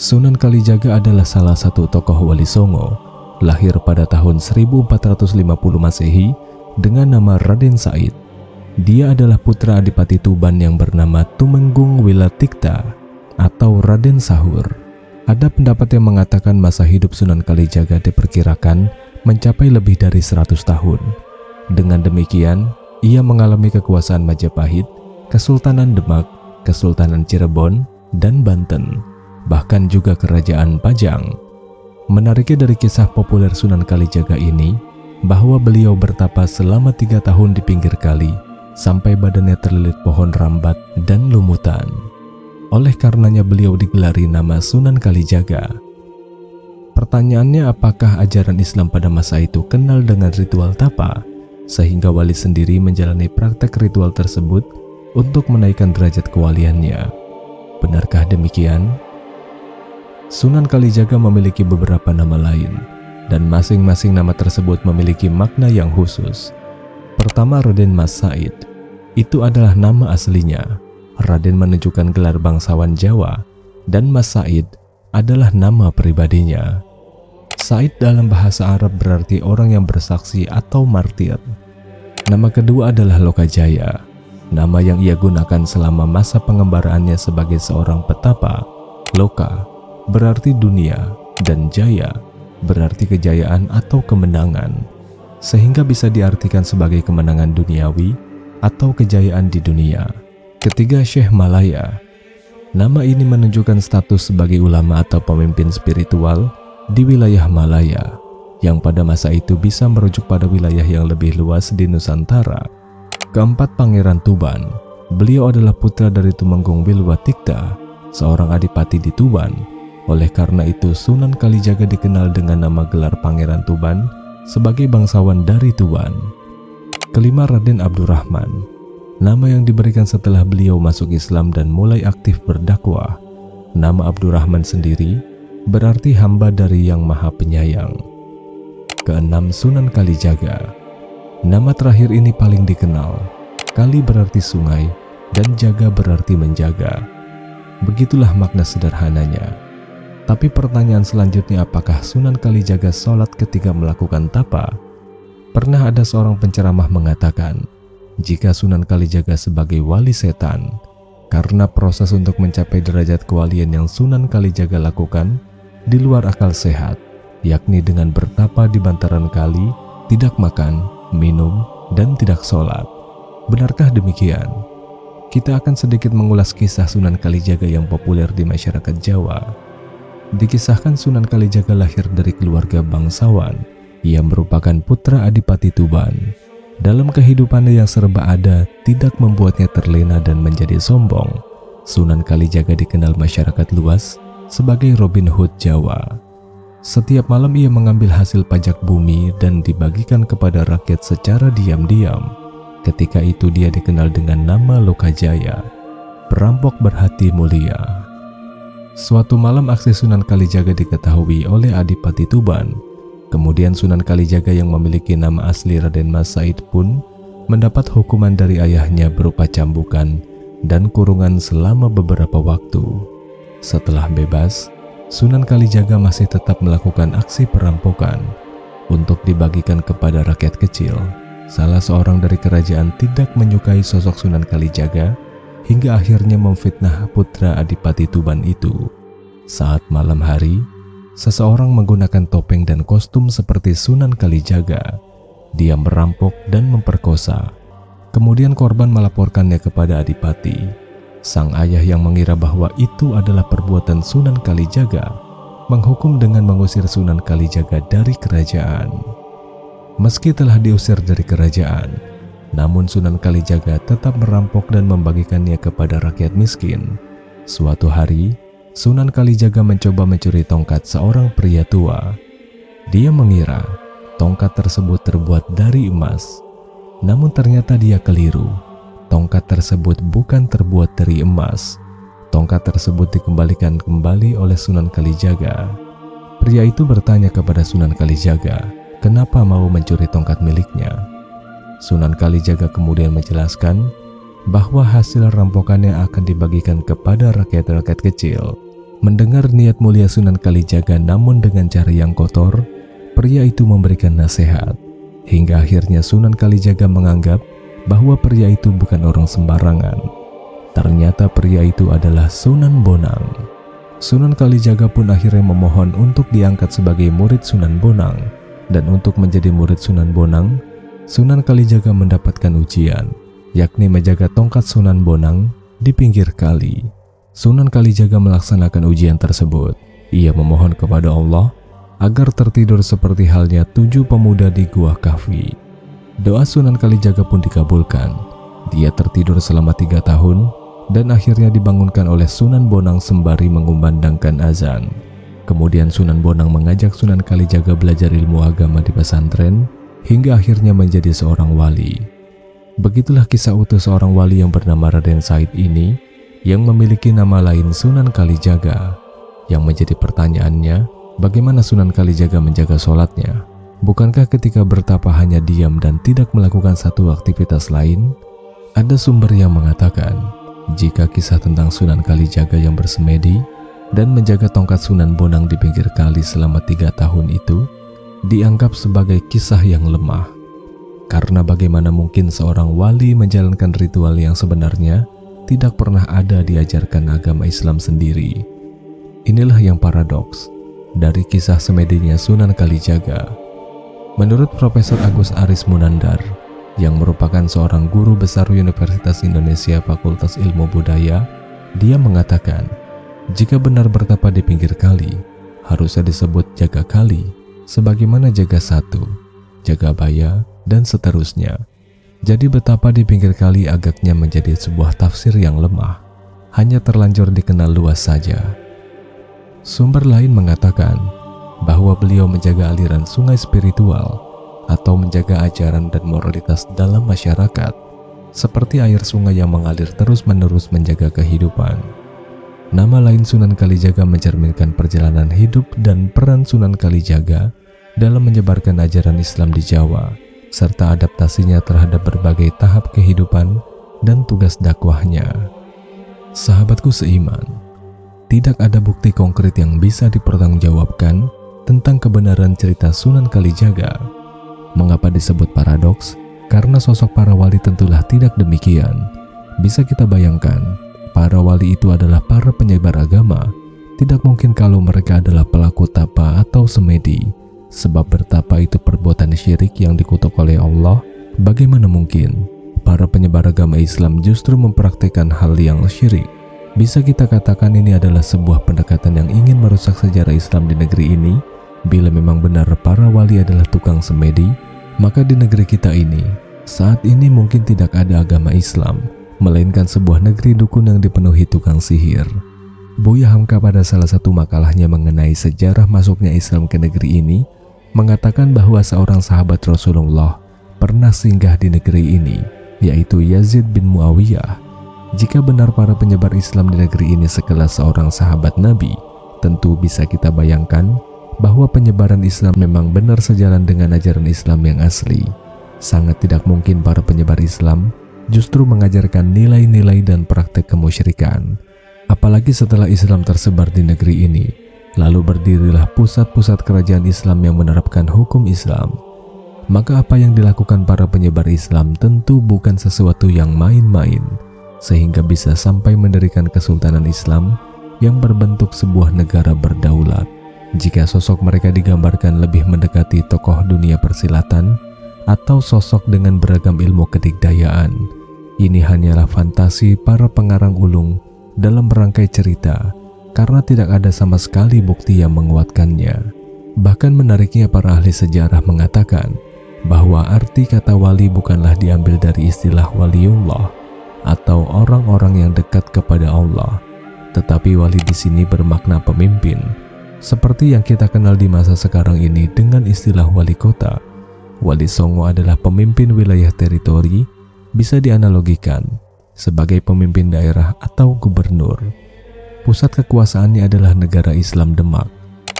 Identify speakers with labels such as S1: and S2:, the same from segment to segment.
S1: Sunan Kalijaga adalah salah satu tokoh Wali Songo, lahir pada tahun 1450 Masehi dengan nama Raden Said. Dia adalah putra Adipati Tuban yang bernama Tumenggung Wilatikta atau Raden Sahur. Ada pendapat yang mengatakan masa hidup Sunan Kalijaga diperkirakan mencapai lebih dari 100 tahun. Dengan demikian, ia mengalami kekuasaan Majapahit, Kesultanan Demak, Kesultanan Cirebon, dan Banten, bahkan juga Kerajaan Pajang. Menariknya dari kisah populer Sunan Kalijaga ini, bahwa beliau bertapa selama 3 tahun di pinggir kali, sampai badannya terlilit pohon rambat dan lumutan. Oleh karenanya beliau digelari nama Sunan Kalijaga. Pertanyaannya, apakah ajaran Islam pada masa itu kenal dengan ritual tapa, sehingga wali sendiri menjalani praktek ritual tersebut untuk menaikkan derajat kewaliannya? Benarkah demikian? Sunan Kalijaga memiliki beberapa nama lain, dan masing-masing nama tersebut memiliki makna yang khusus. Pertama, Raden Mas Said. Itu adalah nama aslinya. Raden menunjukkan gelar bangsawan Jawa, dan Mas Said adalah nama pribadinya. Said dalam bahasa Arab berarti orang yang bersaksi atau martir. Nama kedua adalah Lokajaya, nama yang ia gunakan selama masa pengembaraannya sebagai seorang petapa. Loka berarti dunia, dan Jaya berarti kejayaan atau kemenangan, sehingga bisa diartikan sebagai kemenangan duniawi atau kejayaan di dunia. Ketiga, Syekh Malaya. Nama ini menunjukkan status sebagai ulama atau pemimpin spiritual di wilayah Malaya, yang pada masa itu bisa merujuk pada wilayah yang lebih luas di Nusantara. Keempat, Pangeran Tuban. Beliau adalah putra dari Tumenggung Wilwatikta, seorang adipati di Tuban. Oleh karena itu, Sunan Kalijaga dikenal dengan nama gelar Pangeran Tuban sebagai bangsawan dari Tuban. Kelima, Raden Abdurrahman. Nama yang diberikan setelah beliau masuk Islam dan mulai aktif berdakwah. Nama Abdurrahman sendiri berarti hamba dari Yang Maha Penyayang. Keenam, Sunan Kalijaga. Nama terakhir ini paling dikenal. Kali berarti sungai dan jaga berarti menjaga. Begitulah makna sederhananya. Tapi pertanyaan selanjutnya, apakah Sunan Kalijaga sholat ketika melakukan tapa? Pernah ada seorang penceramah mengatakan, jika Sunan Kalijaga sebagai wali setan, karena proses untuk mencapai derajat kewalian yang Sunan Kalijaga lakukan di luar akal sehat, yakni dengan bertapa di bantaran kali, tidak makan, minum, dan tidak sholat. Benarkah demikian? Kita akan sedikit mengulas kisah Sunan Kalijaga yang populer di masyarakat Jawa. Dikisahkan Sunan Kalijaga lahir dari keluarga bangsawan. Ia merupakan putra Adipati Tuban. Dalam kehidupannya yang serba ada, tidak membuatnya terlena dan menjadi sombong. Sunan Kalijaga dikenal masyarakat luas sebagai Robin Hood Jawa. Setiap malam ia mengambil hasil pajak bumi dan dibagikan kepada rakyat secara diam-diam. Ketika itu dia dikenal dengan nama Lokajaya, perampok berhati mulia. Suatu malam aksi Sunan Kalijaga diketahui oleh Adipati Tuban. Kemudian Sunan Kalijaga yang memiliki nama asli Raden Mas Said pun mendapat hukuman dari ayahnya berupa cambukan dan kurungan selama beberapa waktu. Setelah bebas, Sunan Kalijaga masih tetap melakukan aksi perampokan untuk dibagikan kepada rakyat kecil. Salah seorang dari kerajaan tidak menyukai sosok Sunan Kalijaga hingga akhirnya memfitnah putra Adipati Tuban itu. Saat malam hari, seseorang menggunakan topeng dan kostum seperti Sunan Kalijaga. Dia merampok dan memperkosa. Kemudian korban melaporkannya kepada Adipati. Sang ayah yang mengira bahwa itu adalah perbuatan Sunan Kalijaga, menghukum dengan mengusir Sunan Kalijaga dari kerajaan. Meski telah diusir dari kerajaan, namun Sunan Kalijaga tetap merampok dan membagikannya kepada rakyat miskin. Suatu hari, Sunan Kalijaga mencoba mencuri tongkat seorang pria tua. Dia mengira tongkat tersebut terbuat dari emas. Namun ternyata dia keliru. Tongkat tersebut bukan terbuat dari emas. Tongkat tersebut dikembalikan kembali oleh Sunan Kalijaga. Pria itu bertanya kepada Sunan Kalijaga, kenapa mau mencuri tongkat miliknya? Sunan Kalijaga kemudian menjelaskan bahwa hasil rampokannya akan dibagikan kepada rakyat-rakyat kecil. Mendengar niat mulia Sunan Kalijaga namun dengan cara yang kotor, pria itu memberikan nasihat. Hingga akhirnya Sunan Kalijaga menganggap bahwa pria itu bukan orang sembarangan. Ternyata pria itu adalah Sunan Bonang. Sunan Kalijaga pun akhirnya memohon untuk diangkat sebagai murid Sunan Bonang. Dan untuk menjadi murid Sunan Bonang, Sunan Kalijaga mendapatkan ujian, yakni menjaga tongkat Sunan Bonang di pinggir kali. Sunan Kalijaga melaksanakan ujian tersebut. Ia memohon kepada Allah agar tertidur seperti halnya 7 pemuda di Gua Kahfi. Doa Sunan Kalijaga pun dikabulkan. Dia tertidur selama 3 tahun dan akhirnya dibangunkan oleh Sunan Bonang sembari mengumandangkan azan. Kemudian Sunan Bonang mengajak Sunan Kalijaga belajar ilmu agama di pesantren hingga akhirnya menjadi seorang wali. Begitulah kisah utuh seorang wali yang bernama Raden Said ini, yang memiliki nama lain Sunan Kalijaga. Yang menjadi pertanyaannya, bagaimana Sunan Kalijaga menjaga sholatnya? Bukankah ketika bertapa hanya diam dan tidak melakukan satu aktivitas lain? Ada sumber yang mengatakan, jika kisah tentang Sunan Kalijaga yang bersemedi dan menjaga tongkat Sunan Bonang di pinggir kali selama 3 tahun itu, dianggap sebagai kisah yang lemah. Karena bagaimana mungkin seorang wali menjalankan ritual yang sebenarnya tidak pernah ada diajarkan agama Islam sendiri. Inilah yang paradoks dari kisah semedinya Sunan Kalijaga. Menurut Profesor Agus Aris Munandar, yang merupakan seorang guru besar Universitas Indonesia Fakultas Ilmu Budaya, dia mengatakan, jika benar bertapa di pinggir kali, harusnya disebut jaga kali, sebagaimana jaga satu, jaga baya, dan seterusnya. Jadi betapa di pinggir kali agaknya menjadi sebuah tafsir yang lemah, hanya terlanjur dikenal luas saja. Sumber lain mengatakan bahwa beliau menjaga aliran sungai spiritual atau menjaga ajaran dan moralitas dalam masyarakat, seperti air sungai yang mengalir terus-menerus menjaga kehidupan. Nama lain Sunan Kalijaga mencerminkan perjalanan hidup dan peran Sunan Kalijaga dalam menyebarkan ajaran Islam di Jawa, serta adaptasinya terhadap berbagai tahap kehidupan dan tugas dakwahnya. Sahabatku seiman, tidak ada bukti konkret yang bisa dipertanggungjawabkan tentang kebenaran cerita Sunan Kalijaga. Mengapa disebut paradoks? Karena sosok para wali tentulah tidak demikian. Bisa kita bayangkan, para wali itu adalah para penyebar agama. Tidak mungkin kalau mereka adalah pelaku tapa atau semedi. Sebab bertapa itu perbuatan syirik yang dikutuk oleh Allah. Bagaimana mungkin para penyebar agama Islam justru mempraktikkan hal yang syirik? Bisa kita katakan ini adalah sebuah pendekatan yang ingin merusak sejarah Islam di negeri ini. Bila memang benar para wali adalah tukang semedi, maka di negeri kita ini saat ini mungkin tidak ada agama Islam, melainkan sebuah negeri dukun yang dipenuhi tukang sihir. Buya Hamka pada salah satu makalahnya mengenai sejarah masuknya Islam ke negeri ini mengatakan bahwa seorang sahabat Rasulullah pernah singgah di negeri ini, yaitu Yazid bin Muawiyah. Jika benar para penyebar Islam di negeri ini sekelas seorang sahabat Nabi, tentu bisa kita bayangkan bahwa penyebaran Islam memang benar sejalan dengan ajaran Islam yang asli. Sangat tidak mungkin para penyebar Islam justru mengajarkan nilai-nilai dan praktek kemusyrikan. Apalagi setelah Islam tersebar di negeri ini, lalu berdirilah pusat-pusat kerajaan Islam yang menerapkan hukum Islam. Maka apa yang dilakukan para penyebar Islam tentu bukan sesuatu yang main-main, sehingga bisa sampai mendirikan kesultanan Islam yang berbentuk sebuah negara berdaulat. Jika sosok mereka digambarkan lebih mendekati tokoh dunia persilatan atau sosok dengan beragam ilmu kedikdayaan, ini hanyalah fantasi para pengarang ulung dalam merangkai cerita, karena tidak ada sama sekali bukti yang menguatkannya. Bahkan menariknya, para ahli sejarah mengatakan bahwa arti kata wali bukanlah diambil dari istilah waliullah atau orang-orang yang dekat kepada Allah, tetapi wali di sini bermakna pemimpin, seperti yang kita kenal di masa sekarang ini dengan istilah wali kota. Wali Songo adalah pemimpin wilayah teritori, bisa dianalogikan sebagai pemimpin daerah atau gubernur. Pusat kekuasaannya adalah negara Islam Demak.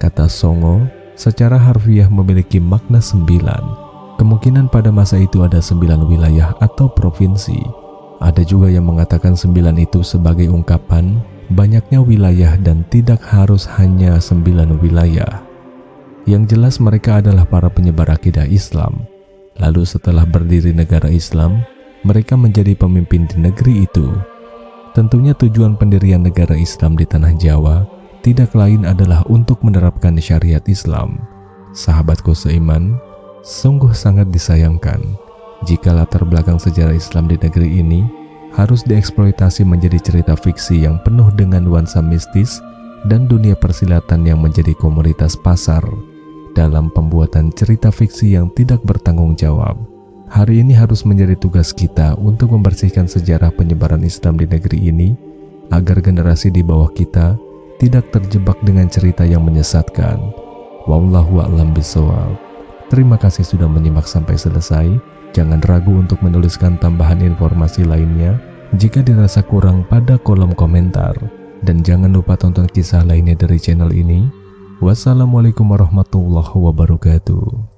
S1: Kata Songo secara harfiah memiliki makna 9. Kemungkinan pada masa itu ada 9 wilayah atau provinsi. Ada juga yang mengatakan 9 itu sebagai ungkapan banyaknya wilayah dan tidak harus hanya 9 wilayah. Yang jelas mereka adalah para penyebar akidah Islam. Lalu setelah berdiri negara Islam, mereka menjadi pemimpin di negeri itu. Tentunya tujuan pendirian negara Islam di tanah Jawa tidak lain adalah untuk menerapkan syariat Islam. Sahabatku seiman, sungguh sangat disayangkan jika latar belakang sejarah Islam di negeri ini harus dieksploitasi menjadi cerita fiksi yang penuh dengan nuansa mistis dan dunia persilatan yang menjadi komoditas pasar dalam pembuatan cerita fiksi yang tidak bertanggung jawab. Hari ini harus menjadi tugas kita untuk membersihkan sejarah penyebaran Islam di negeri ini agar generasi di bawah kita tidak terjebak dengan cerita yang menyesatkan. Wallahu a'lam bishawab. Terima kasih sudah menyimak sampai selesai. Jangan ragu untuk menuliskan tambahan informasi lainnya jika dirasa kurang pada kolom komentar. Dan jangan lupa tonton kisah lainnya dari channel ini. Wassalamualaikum warahmatullahi wabarakatuh.